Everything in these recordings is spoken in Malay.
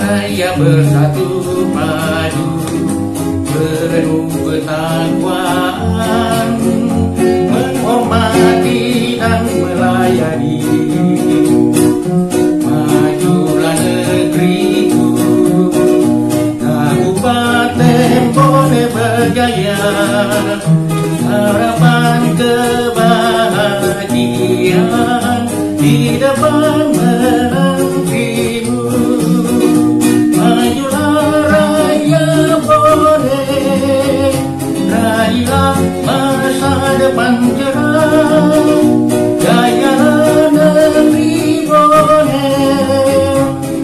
raya bersatu padu, penuh ketakwaan, menghormati dan melayani. Majulah negeriku, Kabupaten Bone berjaya, harapan kebahagiaan di depan menantimu. Majulah raya Bone, raihlah masa depan cerah, jayalah negeri Bone,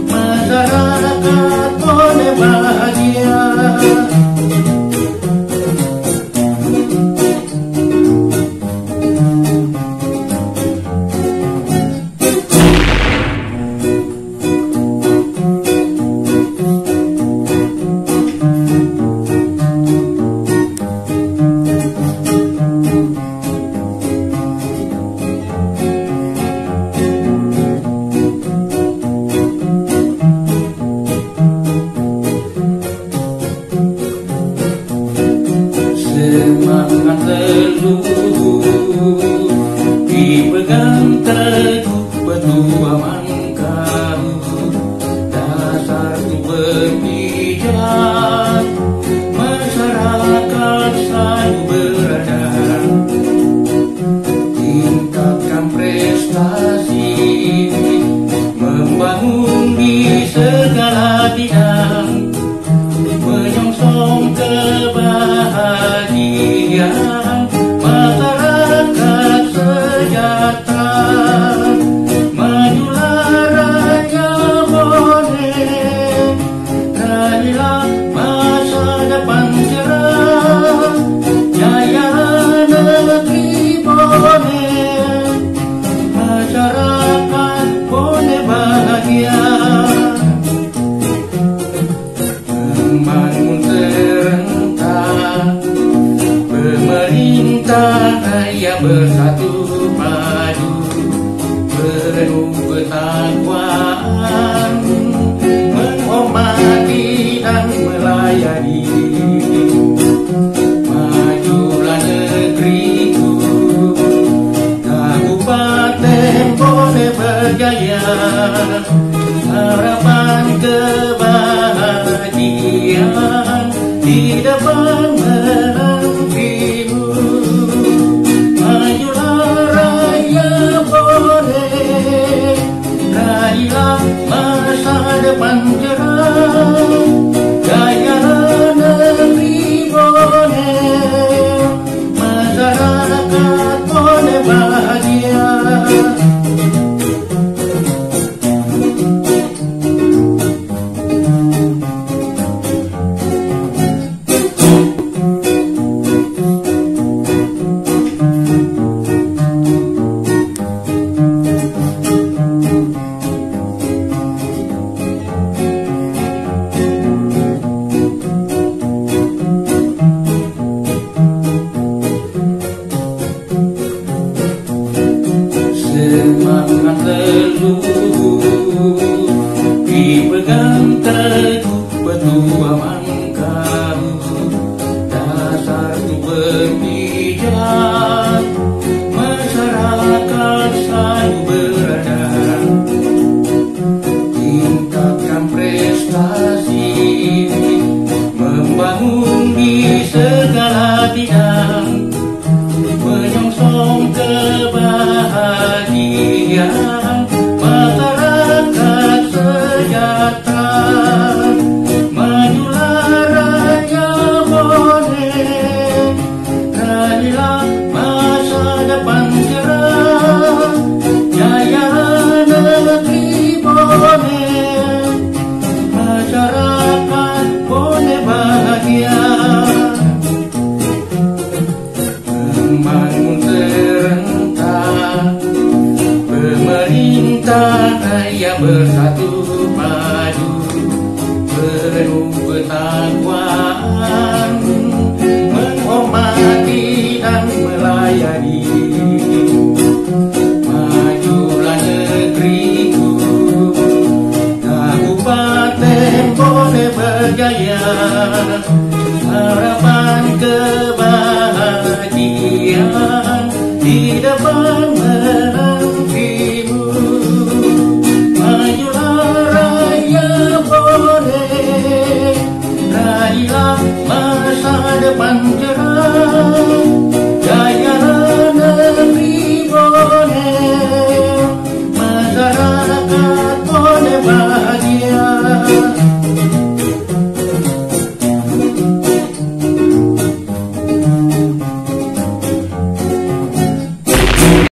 masyarakat Bone bahagia. Semangat leluhur dipegang teguh petua mangkau, dasar tu berpijak, masyarakat selalu beradab. Tingkatkan prestasi, membangun di segala bidang, menyongsong kebahagiaan, masyarakat sejahtera. Majulah raya Bone, raihlah masa depan cerah, jaya negeri Bone, masyarakat Bone bahagia. Membangun serentak, pemerintah raya bersatu padu, penuh ketakwaan, menghormati dan melayani. Majulah negeriku, Kabupaten Bone berjaya, harapan kebahagiaan di depan menantimu. Majulah raya Bone, raihlah masa depan cerah, jayalah negeri Bone, masyarakat Bone bahagia. Semangat leluhur dipegang teguh petua mangkau, dasar tu berpijak, masyarakat selalu beradab. Tingkatkan prestasi, membangun di segala bidang, menyongsong kebahagiaan, masyarakat sejahtera. Majulah raya Bone, raihlah masa depan cerah, jaya negeri Bone, masyarakat Bone bahagia. Membangun serentak, pemerintah raya bersatu padu, penuh ketakwaan, menghormati dan melayani. Majulah negeriku, Kabupaten Tuhan.